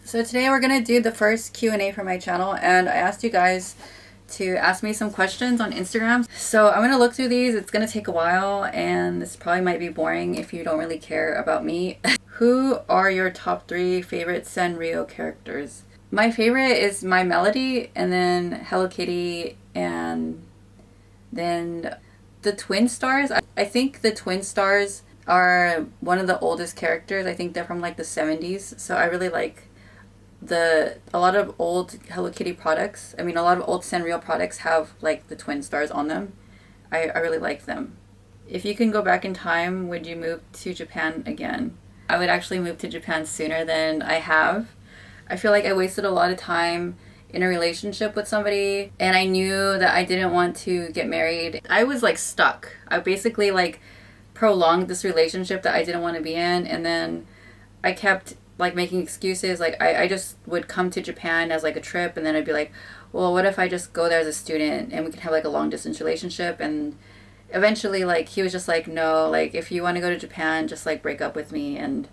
So today we're gonna do the first Q&A for my channel, and I asked you guys to ask me some questions on Instagram. So I'm gonna look through these. It's gonna take a while, and this probably might be boring if you don't really care about me. Who are your top 3 favorite Sanrio characters? My favorite is My Melody, and then Hello Kitty, and then the Twin Stars. I think the Twin Stars are one of the oldest characters. I think they're from like the 70s, so I really like a lot of old Hello Kitty products. I mean, a lot of old Sanrio products have like the twin stars on them. I really like them. If you can go back in time, would you move to Japan again? I would actually move to Japan sooner than I have. I feel like I wasted a lot of time in a relationship with somebody, and I knew that I didn't want to get married. I was like stuck. I basically like prolonged this relationship that I didn't want to be in, and then I kept like making excuses. Like I just would come to Japan as like a trip, and then I'd be like, well, what if I just go there as a student and we can have like a long distance relationship? And eventually like he was just like, no, like if you want to go to Japan, just like break up with me. And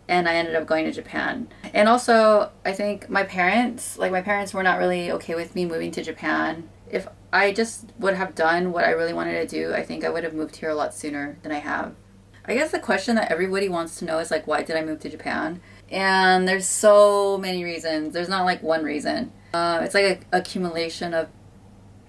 I ended up going to Japan. And also I think my parents were not really okay with me moving to Japan. If I just would have done what I really wanted to do, I think I would have moved here a lot sooner than I have. I guess the question that everybody wants to know is like, why did I move to Japan? And there's so many reasons. There's not like one reason. It's like an accumulation of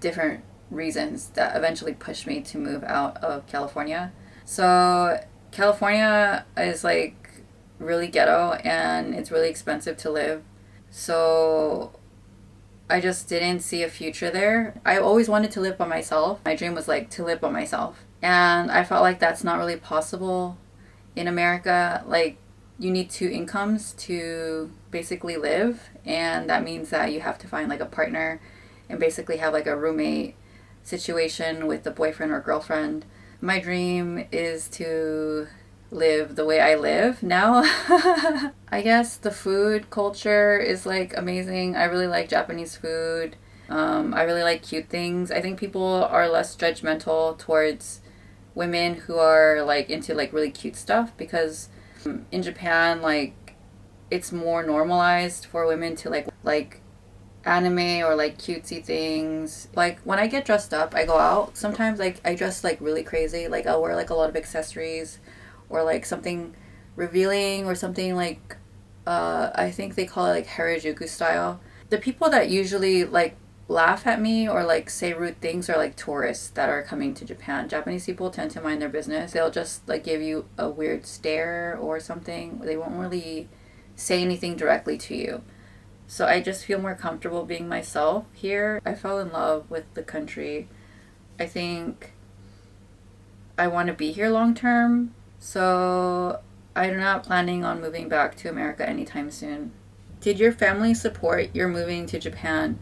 different reasons that eventually pushed me to move out of California. So California is like really ghetto, and it's really expensive to live. So I just didn't see a future there. I always wanted to live by myself. My dream was like to live by myself. And I felt like that's not really possible in America. Like, you need 2 incomes to basically live, and that means that you have to find like a partner and basically have like a roommate situation with a boyfriend or girlfriend. My dream is to live the way I live now. I guess the food culture is like amazing. I really like Japanese food. I really like cute things. I think people are less judgmental towards women who are like into like really cute stuff, because in Japan, like, it's more normalized for women to like anime or like cutesy things. Like when I get dressed up, I go out, sometimes like I dress like really crazy. Like I'll wear like a lot of accessories, or like something revealing, or something like I think they call it like Harajuku style. The people that usually like laugh at me or like say rude things are like tourists that are coming to Japan. Japanese people tend to mind their business. They'll just like give you a weird stare or something. They won't really say anything directly to you. So I just feel more comfortable being myself here. I fell in love with the country. I think I want to be here long term. So I'm not planning on moving back to America anytime soon. Did your family support your moving to Japan?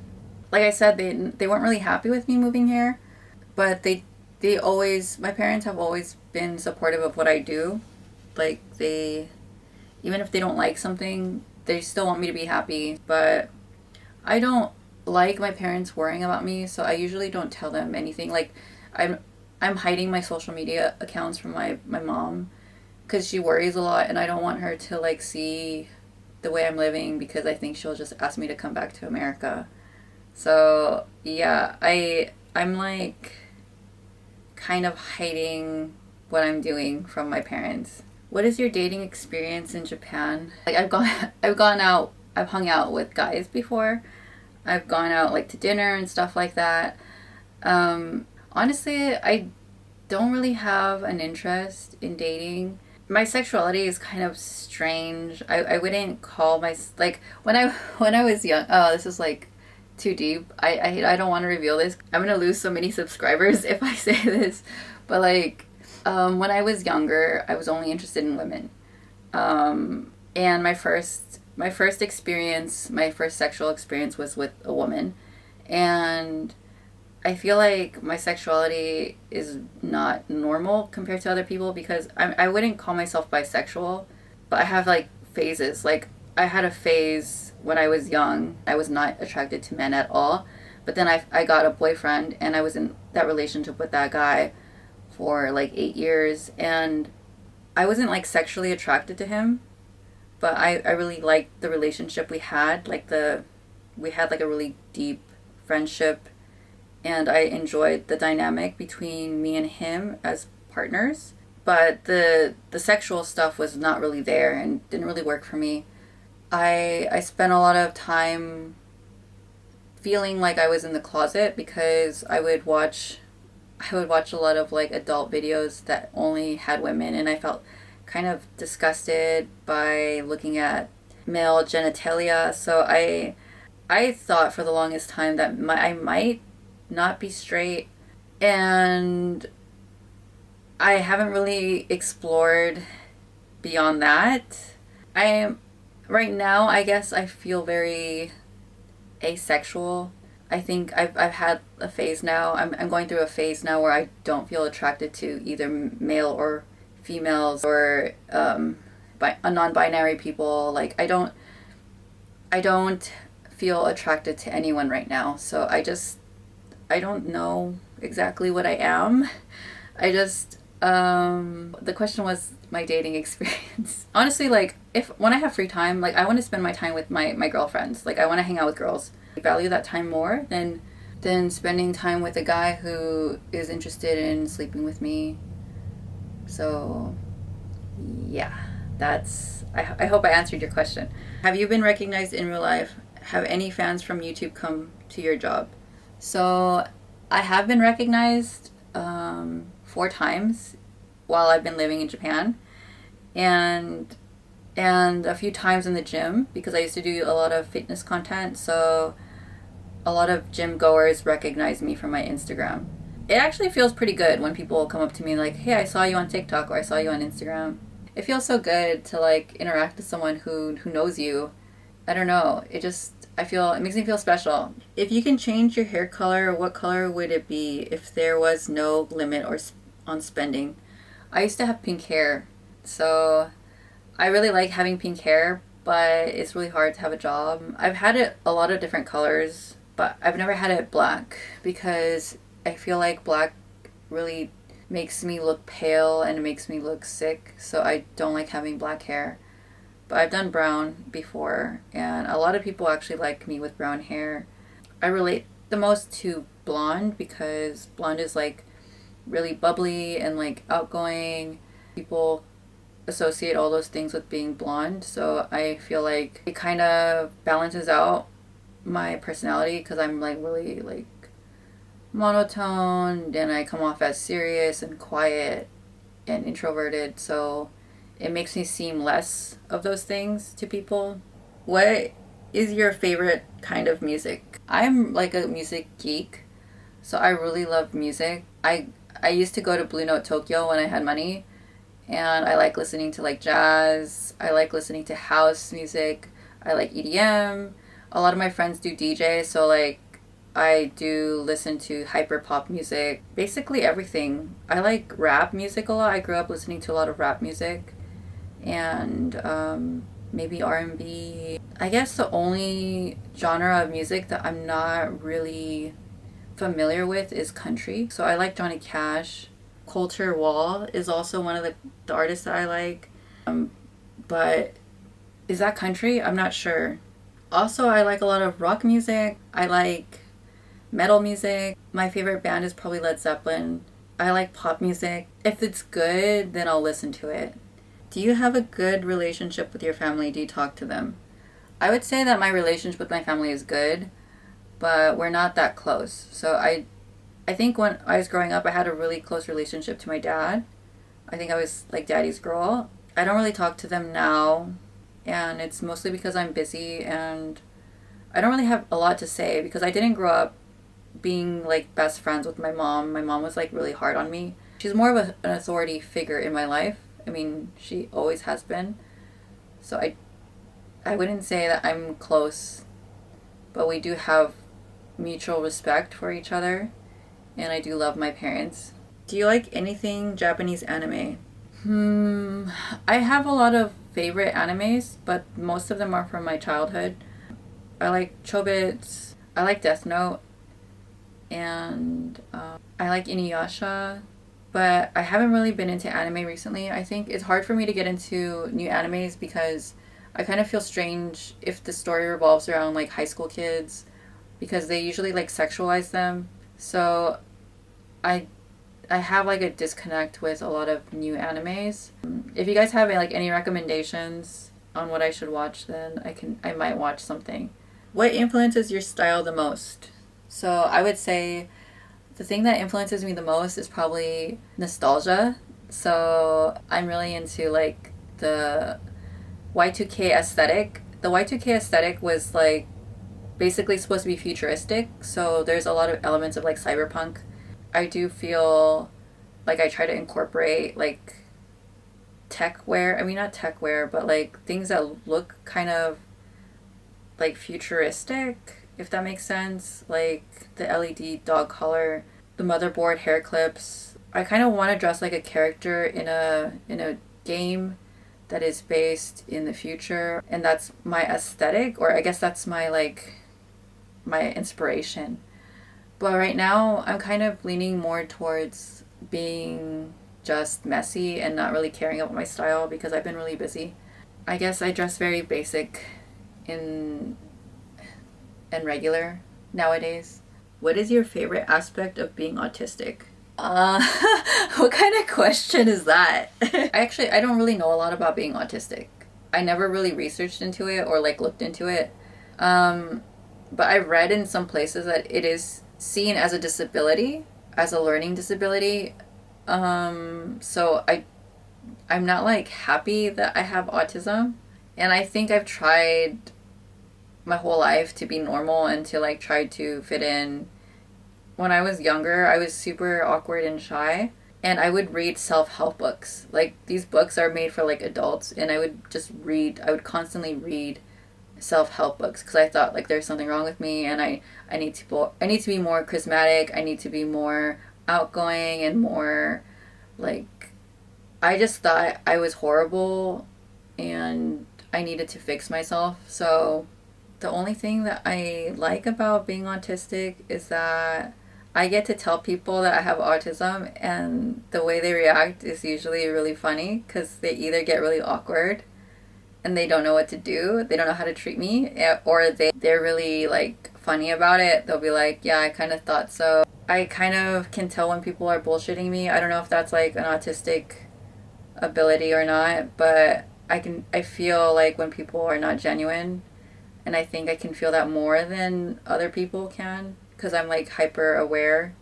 Like I said, they weren't really happy with me moving here, but they always, my parents have always been supportive of what I do. Like even if they don't like something, they still want me to be happy. But I don't like my parents worrying about me, so I usually don't tell them anything. Like I'm hiding my social media accounts from my mom, because she worries a lot, and I don't want her to like see the way I'm living, because I think she'll just ask me to come back to America. So yeah, I'm like kind of hiding what I'm doing from my parents. What is your dating experience in Japan? Like I've hung out with guys before. I've gone out like to dinner and stuff like that. Honestly, I don't really have an interest in dating. My sexuality is kind of strange. I wouldn't call my, like, when I was young. Oh, this is like too deep. I don't want to reveal this. I'm gonna lose so many subscribers if I say this. But like when I was younger, I was only interested in women. And my first experience, my first sexual experience was with a woman. And I feel like my sexuality is not normal compared to other people, because I wouldn't call myself bisexual, but I have like phases. Like I had a phase when I was young. I was not attracted to men at all. But then I got a boyfriend, and I was in that relationship with that guy for like 8 years, and I wasn't like sexually attracted to him. but I really liked the relationship we had. We had like a really deep friendship, and I enjoyed the dynamic between me and him as partners. But the sexual stuff was not really there and didn't really work for me. I spent a lot of time feeling like I was in the closet because I would watch a lot of like adult videos that only had women, and I felt kind of disgusted by looking at male genitalia. So I thought for the longest time that I might not be straight, and I haven't really explored beyond that. Right now, I guess I feel very asexual. I think I've had a phase now. I'm going through a phase now where I don't feel attracted to either male or females or non-binary people. Like I don't feel attracted to anyone right now. So I don't know exactly what I am. I just the question was my dating experience. Honestly, like when I have free time, like I want to spend my time with my girlfriends. Like I want to hang out with girls. I value that time more than spending time with a guy who is interested in sleeping with me. So yeah, I hope I answered your question. Have you been recognized in real life? Have any fans from YouTube come to your job? So I have been recognized 4 times while I've been living in Japan, and a few times in the gym because I used to do a lot of fitness content. So a lot of gym goers recognize me from my Instagram. It actually feels pretty good when people come up to me like, "Hey, I saw you on TikTok," or "I saw you on Instagram." It feels so good to like interact with someone who knows you. I don't know. It makes me feel special. If you can change your hair color, what color would it be if there was no limit on spending? I used to have pink hair, so I really like having pink hair, but it's really hard to have a job. I've had it a lot of different colors, but I've never had it black because I feel like black really makes me look pale and it makes me look sick, so I don't like having black hair. But I've done brown before, and a lot of people actually like me with brown hair. I relate the most to blonde because blonde is like really bubbly and like outgoing. People associate all those things with being blonde, so I feel like it kind of balances out my personality because I'm like really like monotone and I come off as serious and quiet and introverted, so it makes me seem less of those things to people. What is your favorite kind of music? I'm like a music geek, so I really love music. I used to go to Blue Note Tokyo when I had money, and I like listening to like jazz. I like listening to house music. I like EDM. A lot of my friends do DJ, so like I do listen to hyper pop music. Basically everything. I like rap music a lot. I grew up listening to a lot of rap music, and maybe R&B. I guess the only genre of music that I'm not really familiar with is country. So I like Johnny Cash. Colter Wall is also one of the artists that I like. But is that country? I'm not sure. Also, I like a lot of rock music. I like metal music. My favorite band is probably Led Zeppelin. I like pop music. If it's good, then I'll listen to it. Do you have a good relationship with your family? Do you talk to them? I would say that my relationship with my family is good, but we're not that close. So I think when I was growing up, I had a really close relationship to my dad. I think I was like daddy's girl. I don't really talk to them now, and it's mostly because I'm busy and I don't really have a lot to say because I didn't grow up being like best friends with my mom. My mom was like really hard on me. She's more of an authority figure in my life. I mean, she always has been. So I wouldn't say that I'm close, but we do have mutual respect for each other, and I do love my parents. Do you like anything Japanese anime? I have a lot of favorite animes, but most of them are from my childhood. I like Chobits, I like Death Note, and I like Inuyasha, but I haven't really been into anime recently. I think it's hard for me to get into new animes because I kind of feel strange if the story revolves around like high school kids because they usually like sexualize them. So I I have like a disconnect with a lot of new animes. If you guys have like any recommendations on what I should watch, then I might watch something. What influences your style the most? So I would say the thing that influences me the most is probably nostalgia. So I'm really into like the Y2K aesthetic. The Y2K aesthetic was like basically supposed to be futuristic, so there's a lot of elements of like cyberpunk. I do feel like I try to incorporate like tech wear. I mean, not tech wear, but like things that look kind of like futuristic, if that makes sense. Like the LED dog collar, the motherboard hair clips. I kind of want to dress like a character in a game that is based in the future, and that's my aesthetic, or I guess that's my like my inspiration. But right now, I'm kind of leaning more towards being just messy and not really caring about my style because I've been really busy. I guess I dress very basic in and regular nowadays. What is your favorite aspect of being autistic? Uh, what kind of question is that? I don't really know a lot about being autistic. I never really researched into it or like looked into it. But I read in some places that it is seen as a disability, as a learning disability. So I'm not like happy that I have autism, and I think I've tried my whole life to be normal and to like try to fit in. When I was younger, I was super awkward and shy, and I would read self-help books. Like these books are made for like adults, and I would constantly read self-help books because I thought like there's something wrong with me, and I need to be more charismatic. I need to be more outgoing and more like, I just thought I was horrible and I needed to fix myself. So the only thing that I like about being autistic is that I get to tell people that I have autism, and the way they react is usually really funny because they either get really awkward and they don't know what to do, they don't know how to treat me, or they're really like funny about it. They'll be like, yeah, I kind of thought so. I kind of can tell when people are bullshitting me. I don't know if that's like an autistic ability or not, but I feel like when people are not genuine, and I think I can feel that more than other people can because I'm like hyper aware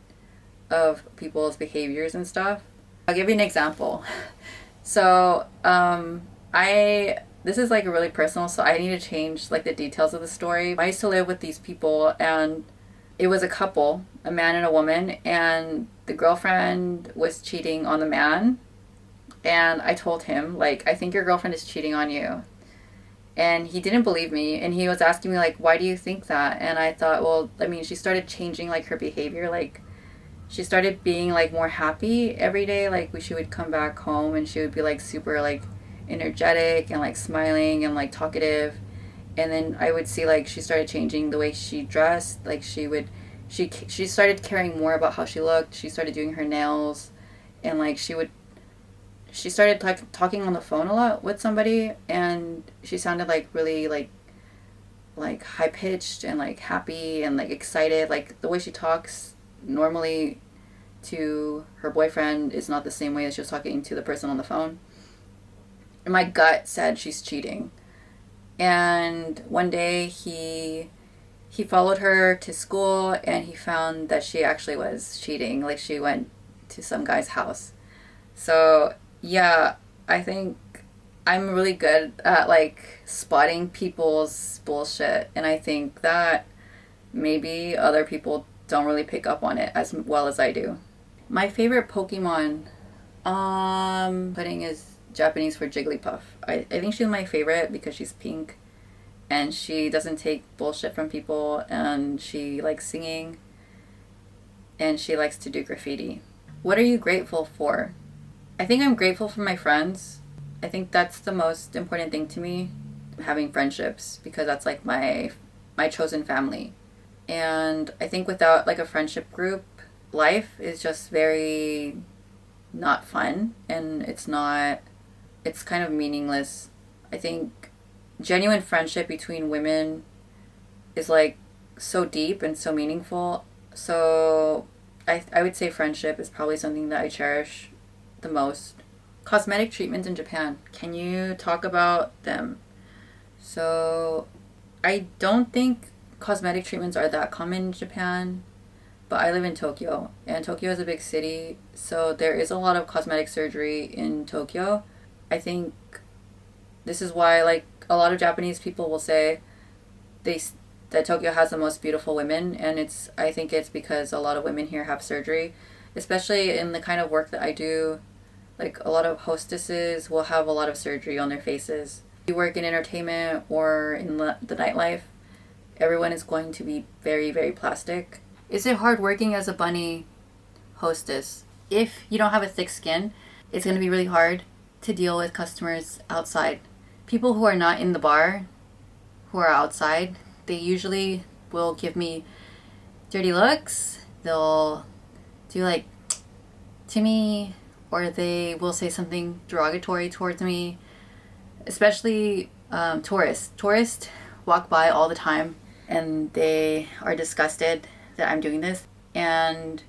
of people's behaviors and stuff. I'll give you an example. So, I this is like really personal, so I need to change like the details of the story. I used to live with these people, and it was a couple, a man and a woman, and the girlfriend was cheating on the man. And I told him, like, I think your girlfriend is cheating on you. And he didn't believe me, and he was asking me like, why do you think that? And I thought, well, I mean, she started changing like her behavior. Like she started being like more happy every day. Like she would come back home and she would be like super like energetic and like smiling and like talkative. And then I would see like she started changing the way she dressed. Like she started caring more about how she looked. She started doing her nails, and like she started talking on the phone a lot with somebody, and she sounded like really like high pitched and like happy and like excited. Like the way she talks normally to her boyfriend is not the same way as she was talking to the person on the phone. And my gut said she's cheating. And one day he followed her to school, and he found that she actually was cheating. Like she went to some guy's house. So yeah, I think I'm really good at like spotting people's bullshit, and I think that maybe other people don't really pick up on it as well as I do. My favorite Pokemon, pudding is Japanese for Jigglypuff. I think she's my favorite because she's pink and she doesn't take bullshit from people, and she likes singing, and she likes to do graffiti. What are you grateful for? I think I'm grateful for my friends. I think that's the most important thing to me, having friendships, because that's like my chosen family. And I think without like a friendship group, life is just very not fun, and it's kind of meaningless. I think genuine friendship between women is like so deep and so meaningful. So I would say friendship is probably something that I cherish the most. Cosmetic treatments in Japan. Can you talk about them? So I don't think cosmetic treatments are that common in Japan, but I live in Tokyo, and Tokyo is a big city, so there is a lot of cosmetic surgery in Tokyo. I think this is why, like, a lot of Japanese people will say they that Tokyo has the most beautiful women, and I think it's because a lot of women here have surgery, especially in the kind of work that I do. Like, a lot of hostesses will have a lot of surgery on their faces. If you work in entertainment or in the nightlife, everyone is going to be very, very plastic. Is it hard working as a bunny hostess? If you don't have a thick skin, it's going to be really hard to deal with customers outside. People who are not in the bar, who are outside, they usually will give me dirty looks. They'll do like, to me, or they will say something derogatory towards me, especially tourists. Tourists walk by all the time and they are disgusted that I'm doing this. And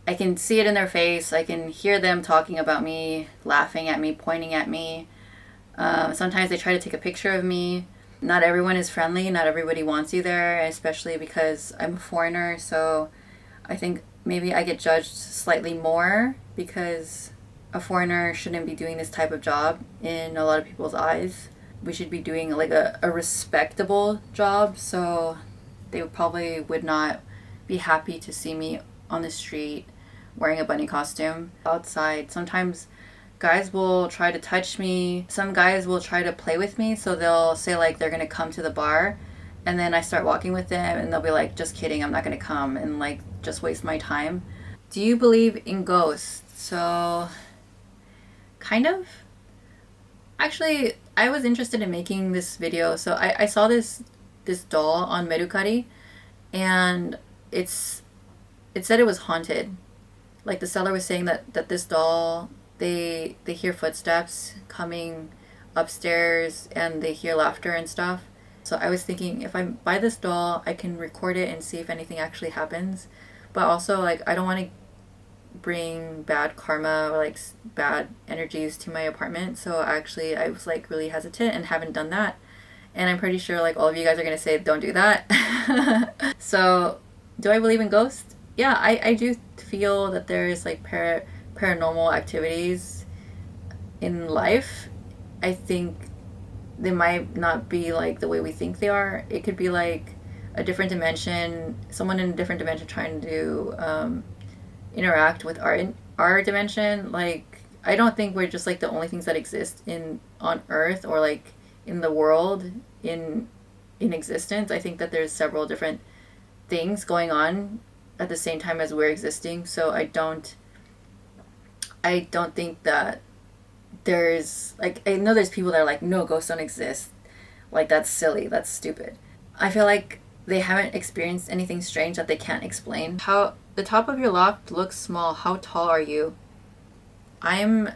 I can see it in their face. I can hear them talking about me, laughing at me, pointing at me. Sometimes they try to take a picture of me. Not everyone is friendly. Not everybody wants you there, especially because I'm a foreigner. So I think maybe I get judged slightly more because a foreigner shouldn't be doing this type of job in a lot of people's eyes. We should be doing like a respectable job. So they probably would not be happy to see me on the street wearing a bunny costume outside. Sometimes guys will try to touch me. Some guys will try to play with me. So they'll say like they're going to come to the bar, and then I start walking with them and they'll be like, just kidding, I'm not going to come, and like just waste my time. Do you believe in ghosts? So kind of. Actually, I was interested in making this video. So I saw this doll on Mercari, and it said it was haunted. Like the seller was saying that this doll, they hear footsteps coming upstairs and they hear laughter and stuff. So I was thinking, if I buy this doll, I can record it and see if anything actually happens. But also, like, I don't want to bring bad karma or like bad energies to my apartment. So actually, I was like really hesitant and haven't done that. And I'm pretty sure like all of you guys are gonna say don't do that. So do I believe in ghosts? Yeah, I do feel that there is like paranormal activities in life. I think they might not be like the way we think they are. It could be like a different dimension, someone in a different dimension trying to interact with our dimension. Like, I don't think we're just like the only things that exist on Earth or like in the world in existence. I think that there's several different things going on at the same time as we're existing. So I don't think that there's like, I know there's people that are like, no, ghosts don't exist. Like, that's silly, that's stupid. I feel like they haven't experienced anything strange that they can't explain. How the top of your loft looks small. How tall are you? I'm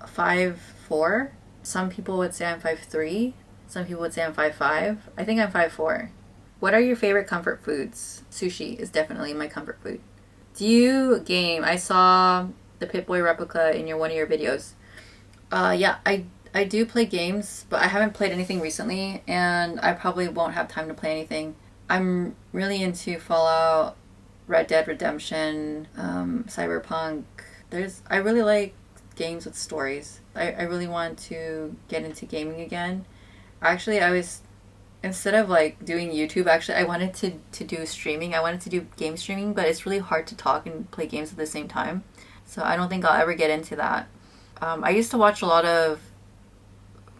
5'4". Some people would say I'm 5'3". Some people would say I'm 5'5". I think I'm 5'4". What are your favorite comfort foods? Sushi is definitely my comfort food. Do you game? I saw the Pip-Boy replica in one of your videos. Yeah, I do play games, but I haven't played anything recently, and I probably won't have time to play anything. I'm really into Fallout, Red Dead Redemption, Cyberpunk. I really like games with stories. I really want to get into gaming again. Actually, instead of like doing YouTube, actually I wanted to do streaming. I wanted to do game streaming, but it's really hard to talk and play games at the same time. So I don't think I'll ever get into that. I used to watch a lot of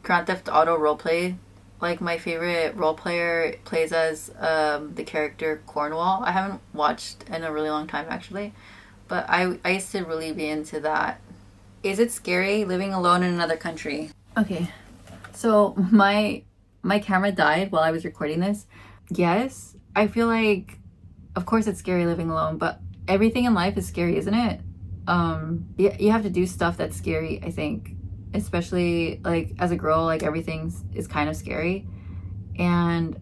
Grand Theft Auto roleplay. Like, my favorite role player plays as the character Cornwall. I haven't watched in a really long time, actually. But I used to really be into that. Is it scary living alone in another country? Okay, so my camera died while I was recording this. Yes, I feel like, of course it's scary living alone, but everything in life is scary, isn't it? You have to do stuff that's scary, I think. especially like as a girl, like everything is kind of scary. And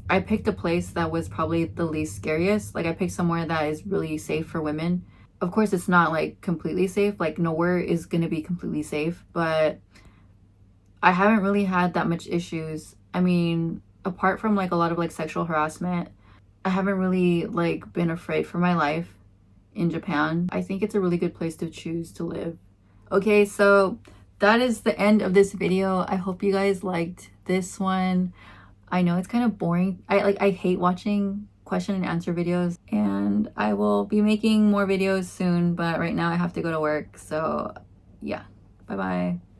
I picked a place that was probably the least scariest. Like I picked somewhere that is really safe for women. Of course, it's not like completely safe. Like nowhere is going to be completely safe, but I haven't really had that much issues. I mean, apart from like a lot of like sexual harassment, I haven't really like been afraid for my life in Japan. I think it's a really good place to choose to live. Okay, so that is the end of this video. I hope you guys liked this one. I know it's kind of boring. I hate watching question and answer videos, and I will be making more videos soon, but right now I have to go to work. So yeah, bye bye.